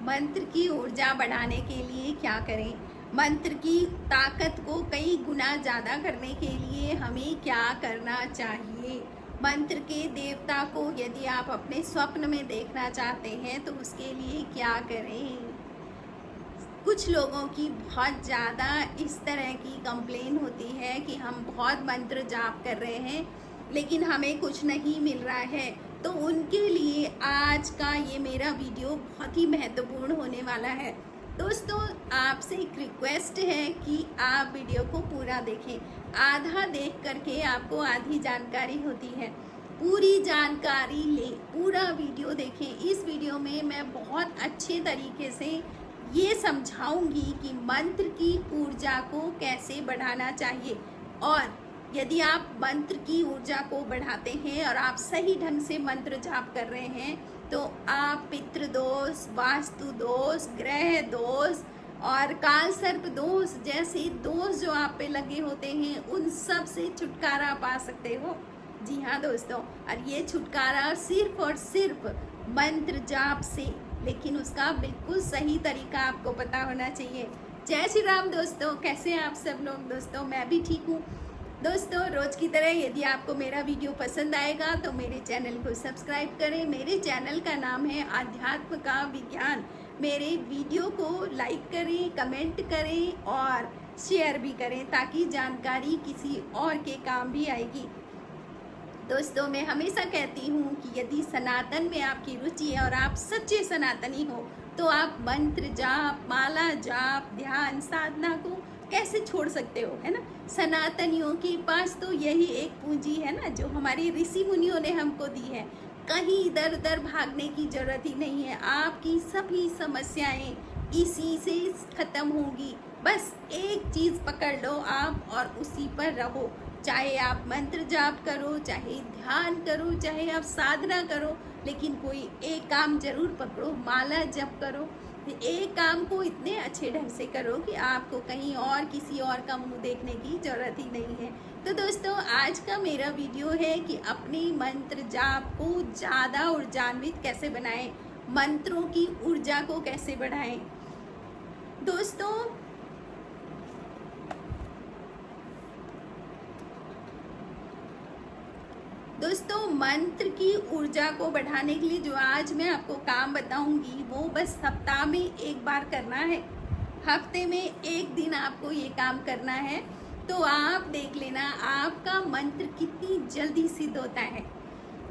मंत्र की ऊर्जा बढ़ाने के लिए क्या करें, मंत्र की ताकत को कई गुना ज़्यादा करने के लिए हमें क्या करना चाहिए। मंत्र के देवता को यदि आप अपने स्वप्न में देखना चाहते हैं तो उसके लिए क्या करें। कुछ लोगों की बहुत ज़्यादा इस तरह की कंप्लेन होती है कि हम बहुत मंत्र जाप कर रहे हैं लेकिन हमें कुछ नहीं मिल रहा है, तो उनके लिए आज का ये मेरा वीडियो बहुत ही महत्वपूर्ण होने वाला है। दोस्तों, आपसे एक रिक्वेस्ट है कि आप वीडियो को पूरा देखें। आधा देख करके आपको आधी जानकारी होती है, पूरी जानकारी लें, पूरा वीडियो देखें। इस वीडियो में मैं बहुत अच्छे तरीके से ये समझाऊंगी कि मंत्र की ऊर्जा को कैसे बढ़ाना चाहिए। और यदि आप मंत्र की ऊर्जा को बढ़ाते हैं और आप सही ढंग से मंत्र जाप कर रहे हैं तो आप पितृ दोष, वास्तु दोष, ग्रह दोष और काल सर्प दोष जैसे दोष जो आप पे लगे होते हैं उन सब से छुटकारा पा सकते हो। जी हाँ दोस्तों, और ये छुटकारा सिर्फ और सिर्फ मंत्र जाप से, लेकिन उसका बिल्कुल सही तरीका आपको पता होना चाहिए। जय श्री राम दोस्तों, कैसे हैं आप सब लोग। दोस्तों, मैं भी ठीक हूँ। दोस्तों, रोज की तरह यदि आपको मेरा वीडियो पसंद आएगा तो मेरे चैनल को सब्सक्राइब करें। मेरे चैनल का नाम है अध्यात्म का विज्ञान। मेरे वीडियो को लाइक करें, कमेंट करें और शेयर भी करें ताकि जानकारी किसी और के काम भी आएगी। दोस्तों, मैं हमेशा कहती हूँ कि यदि सनातन में आपकी रुचि है और आप सच्चे सनातनी हो तो आप मंत्र जाप, माला जाप, ध्यान, साधना को कैसे छोड़ सकते हो, है ना। सनातनियों के पास तो यही एक पूंजी है ना जो हमारे ऋषि मुनियों ने हमको दी है। कहीं इधर उधर भागने की जरूरत ही नहीं है। आपकी सभी समस्याएं इसी से खत्म होंगी। बस एक चीज पकड़ लो आप और उसी पर रहो। चाहे आप मंत्र जाप करो, चाहे ध्यान करो, चाहे आप साधना करो, लेकिन कोई एक काम जरूर पकड़ो, माला जप करो। एक काम को इतने अच्छे ढंग से करो कि आपको कहीं और किसी और का मुंह देखने की जरूरत ही नहीं है। तो दोस्तों, आज का मेरा वीडियो है कि अपने मंत्र जाप को ज़्यादा ऊर्जान्वित कैसे बनाएं, मंत्रों की ऊर्जा को कैसे बढ़ाएं। दोस्तों, मंत्र की ऊर्जा को बढ़ाने के लिए जो आज मैं आपको काम बताऊंगी वो बस सप्ताह में एक बार करना है। हफ्ते में एक दिन आपको ये काम करना है तो आप देख लेना आपका मंत्र कितनी जल्दी सिद्ध होता है।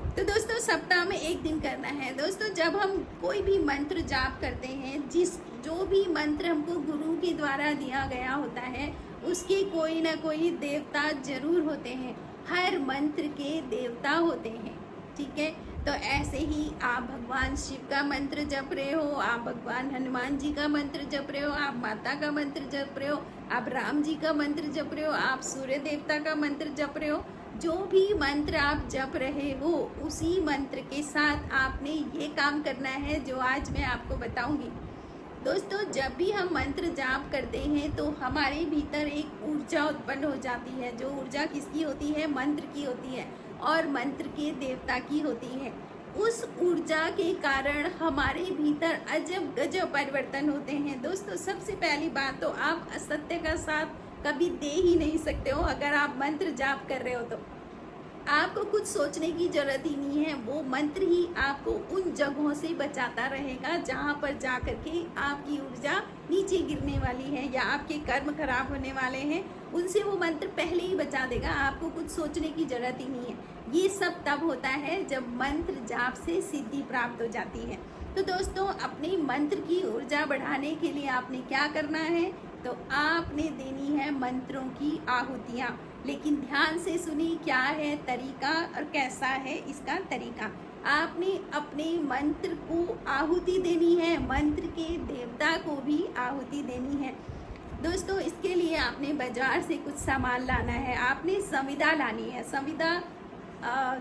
तो दोस्तों, सप्ताह में एक दिन करना है। दोस्तों, जब हम कोई भी मंत्र जाप करते हैं, जो भी मंत्र हमको गुरु के द्वारा दिया गया होता है उसके कोई ना कोई देवता जरूर होते हैं। हर मंत्र के देवता होते हैं, ठीक है। तो ऐसे ही आप भगवान शिव का मंत्र जप रहे हो, आप भगवान हनुमान जी का मंत्र जप रहे हो, आप माता का मंत्र जप रहे हो, आप राम जी का मंत्र जप रहे हो, आप सूर्य देवता का मंत्र जप रहे हो, जो भी मंत्र आप जप रहे हो उसी मंत्र के साथ आपने ये काम करना है जो आज मैं आपको बताऊंगी। दोस्तों, जब भी हम मंत्र जाप करते हैं तो हमारे भीतर एक ऊर्जा उत्पन्न हो जाती है। जो ऊर्जा किसकी होती है? मंत्र की होती है और मंत्र के देवता की होती है। उस ऊर्जा के कारण हमारे भीतर अजब गजब परिवर्तन होते हैं। दोस्तों, सबसे पहली बात तो आप असत्य का साथ कभी दे ही नहीं सकते हो। अगर आप मंत्र जाप कर रहे हो तो आपको कुछ सोचने की जरूरत ही नहीं है। वो मंत्र ही आपको उन जगहों से बचाता रहेगा जहाँ पर जा कर के आपकी ऊर्जा नीचे गिरने वाली है या आपके कर्म खराब होने वाले हैं, उनसे वो मंत्र पहले ही बचा देगा। आपको कुछ सोचने की जरूरत ही नहीं है। ये सब तब होता है जब मंत्र जाप से सिद्धि प्राप्त हो जाती है। तो दोस्तों, अपने मंत्र की ऊर्जा बढ़ाने के लिए आपने क्या करना है, तो आपने देनी है मंत्रों की आहुतियाँ। लेकिन ध्यान से सुनिए क्या है तरीका और कैसा है इसका तरीका। आपने अपने मंत्र को आहुति देनी है, मंत्र के देवता को भी आहुति देनी है। दोस्तों, इसके लिए आपने बाजार से कुछ सामान लाना है। आपने संविदा लानी है। संविदा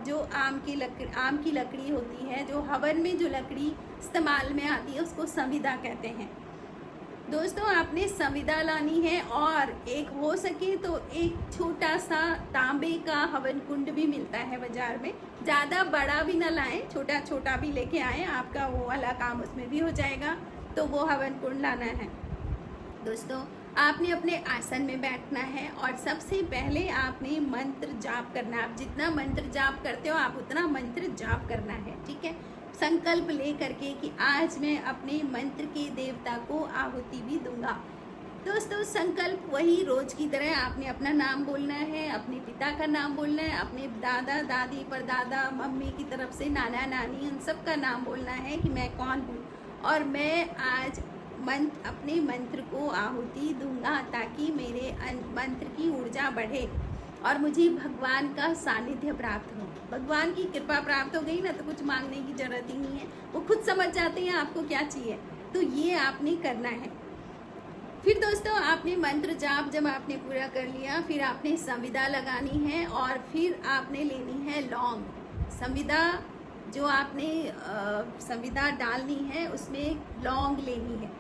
जो आम की लकड़ी होती है, जो हवन में जो लकड़ी इस्तेमाल में आती है उसको संविदा कहते हैं। दोस्तों आपने संविदा लानी है और एक हो सके तो एक छोटा सा तांबे का हवन कुंड भी मिलता है बाजार में। ज़्यादा बड़ा भी ना लाएं, छोटा छोटा भी लेके आएं, आपका वो वाला काम उसमें भी हो जाएगा। तो वो हवन कुंड लाना है। दोस्तों आपने अपने आसन में बैठना है और सबसे पहले आपने मंत्र जाप करना है। आप जितना मंत्र जाप करते हो आप उतना मंत्र जाप करना है, ठीक है। संकल्प ले करके कि आज मैं अपने मंत्र के देवता को आहुति भी दूंगा। दोस्तों संकल्प वही रोज की तरह आपने अपना नाम बोलना है, अपने पिता का नाम बोलना है, अपने दादा दादी परदादा मम्मी की तरफ से नाना नानी उन सब का नाम बोलना है कि मैं कौन हूँ और मैं आज अपने मंत्र को आहुति दूंगा ताकि मेरे मंत्र की ऊर्जा बढ़े और मुझे भगवान का सानिध्य प्राप्त हो। भगवान की कृपा प्राप्त हो गई ना तो कुछ मांगने की जरूरत ही नहीं है, वो खुद समझ जाते हैं आपको क्या चाहिए। तो ये आपने करना है। फिर दोस्तों आपने मंत्र जाप जब आपने पूरा कर लिया, फिर आपने संविदा लगानी है और फिर आपने लेनी है लौंग। संविदा जो आपने संविदा डालनी है उसमें लौंग लेनी है।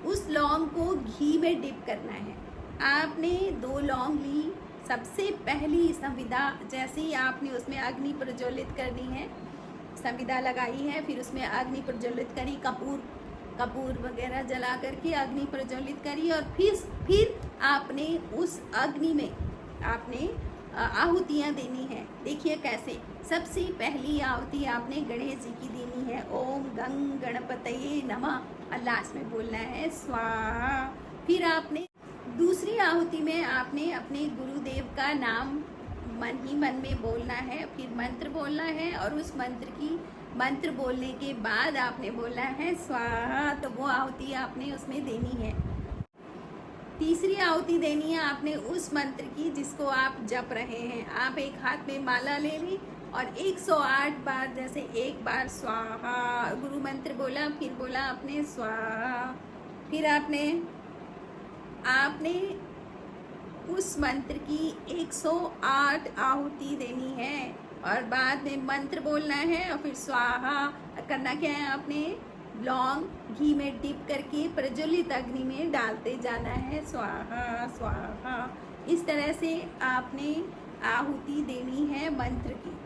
उस लौंग को घी में डिप करना है। आपने 2 लौंग ली। सबसे पहली संविदा जैसे ही आपने उसमें अग्नि प्रज्वलित करनी है, संविदा लगाई है, फिर उसमें अग्नि प्रज्वलित करी, कपूर वगैरह जला करके अग्नि प्रज्वलित करी और फिर आपने उस अग्नि में आपने आहुतियाँ देनी है। देखिए कैसे। सबसे पहली आहुति आपने गणेश जी की देनी है, ओम गंग गणपतये नमः, और लास्ट में बोलना है स्वाहा। फिर आपने दूसरी आहुति में आपने अपने गुरुदेव का नाम मन ही मन में बोलना है, फिर मंत्र बोलना है और उस मंत्र बोलने के बाद आपने बोलना है स्वाहा। तो वो आहुति आपने उसमें देनी है। तीसरी आहुति देनी है आपने उस मंत्र की जिसको आप जप रहे हैं। आप एक हाथ में माला ले ली और 108 बार, जैसे एक बार स्वाहा गुरु मंत्र बोला, फिर बोला आपने स्वाहा, फिर आपने उस मंत्र की 108 आहुति देनी है और बाद में मंत्र बोलना है और फिर स्वाहा करना। क्या है, आपने लौंग घी में डिप करके प्रज्वलित अग्नि में डालते जाना है, स्वाहा स्वाहा। इस तरह से आपने आहुति देनी है मंत्र की।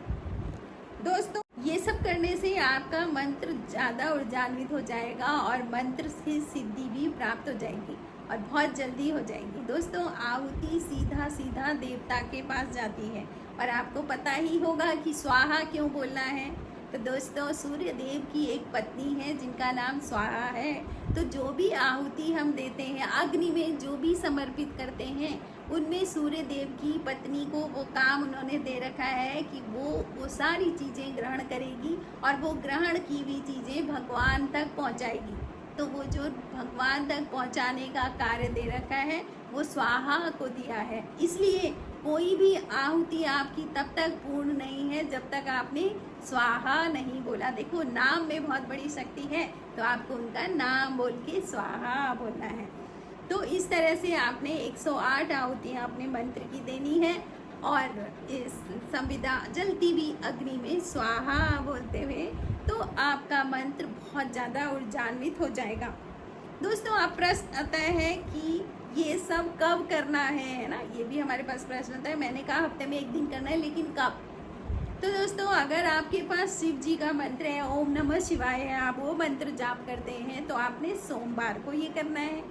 दोस्तों ये सब करने से आपका मंत्र ज़्यादा ऊर्जान्वित हो जाएगा और मंत्र से सिद्धि भी प्राप्त हो जाएगी और बहुत जल्दी हो जाएगी। दोस्तों आहुति सीधा सीधा देवता के पास जाती है और आपको पता ही होगा कि स्वाहा क्यों बोलना है। तो दोस्तों सूर्य देव की एक पत्नी है जिनका नाम स्वाहा है। तो जो भी आहुति हम देते हैं अग्नि में, जो भी समर्पित करते हैं, उनमें सूर्य देव की पत्नी को वो काम उन्होंने दे रखा है कि वो सारी चीज़ें ग्रहण करेगी और वो ग्रहण की हुई चीज़ें भगवान तक पहुंचाएगी। तो वो जो भगवान तक पहुंचाने का कार्य दे रखा है वो स्वाहा को दिया है। इसलिए कोई भी आहुति आपकी तब तक पूर्ण नहीं है जब तक आपने स्वाहा नहीं बोला। देखो नाम में बहुत बड़ी शक्ति है, तो आपको उनका नाम बोल के स्वाहा बोलना है। तो इस तरह से आपने 108 आहुतियाँ अपने मंत्र की देनी है और इस संविदा जलती हुई अग्नि में स्वाहा बोलते हुए तो आपका मंत्र बहुत ज़्यादा ऊर्जान्वित हो जाएगा। दोस्तों आप प्रश्न आता है कि ये सब कब करना है ना, ये भी हमारे पास प्रश्न आता है। मैंने कहा हफ्ते में 1 दिन करना है, लेकिन कब? तो दोस्तों अगर आपके पास शिव जी का मंत्र है, ओम नमः शिवाय है, आप वो मंत्र जाप करते हैं तो आपने सोमवार को ये करना है।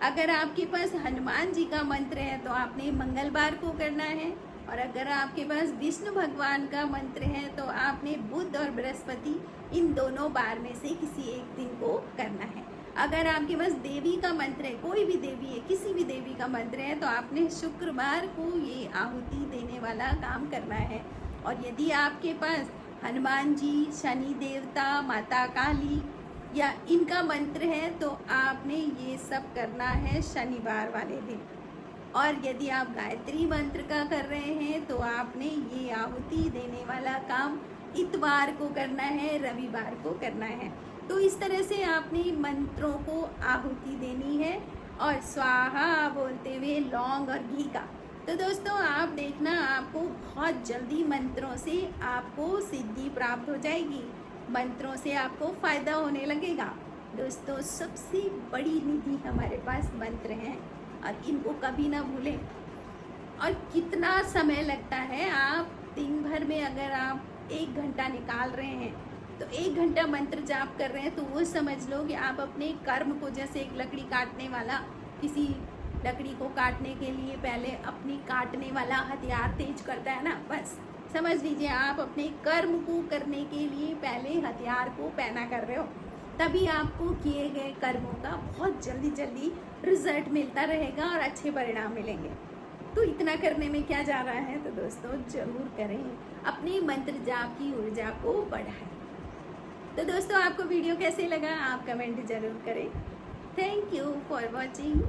अगर आपके पास हनुमान जी का मंत्र है तो आपने मंगलवार को करना है। और अगर आपके पास विष्णु भगवान का मंत्र है तो आपने बुध और बृहस्पति इन दोनों बार में से किसी एक दिन को करना है। अगर आपके पास देवी का मंत्र है, कोई भी देवी है, किसी भी देवी का मंत्र है, तो आपने शुक्रवार को ये आहुति देने वाला काम करना है। और यदि आपके पास हनुमान जी, शनि देवता, माता काली या इनका मंत्र है तो आपने ये सब करना है शनिवार वाले दिन। और यदि आप गायत्री मंत्र का कर रहे हैं तो आपने ये आहुति देने वाला काम इतवार को करना है, रविवार को करना है। तो इस तरह से आपने मंत्रों को आहुति देनी है और स्वाहा बोलते हुए लौंग और घी का। तो दोस्तों आप देखना आपको बहुत जल्दी मंत्रों से आपको सिद्धि प्राप्त हो जाएगी, मंत्रों से आपको फ़ायदा होने लगेगा। दोस्तों सबसे बड़ी निधि हमारे पास मंत्र हैं और इनको कभी ना भूलें। और कितना समय लगता है, आप दिन भर में अगर आप 1 घंटा निकाल रहे हैं तो 1 घंटा मंत्र जाप कर रहे हैं, तो वो समझ लो कि आप अपने कर्म को, जैसे एक लकड़ी काटने वाला किसी लकड़ी को काटने के लिए पहले अपनी काटने वाला हथियार तेज करता है ना, बस समझ लीजिए आप अपने कर्म को करने के लिए पहले हथियार को पहना कर रहे हो, तभी आपको किए गए कर्मों का बहुत जल्दी जल्दी रिजल्ट मिलता रहेगा और अच्छे परिणाम मिलेंगे। तो इतना करने में क्या जा रहा है, तो दोस्तों जरूर करें, अपने मंत्र जाप की ऊर्जा को बढ़ाएं। तो दोस्तों आपको वीडियो कैसे लगा आप कमेंट जरूर करें। Thank you for watching.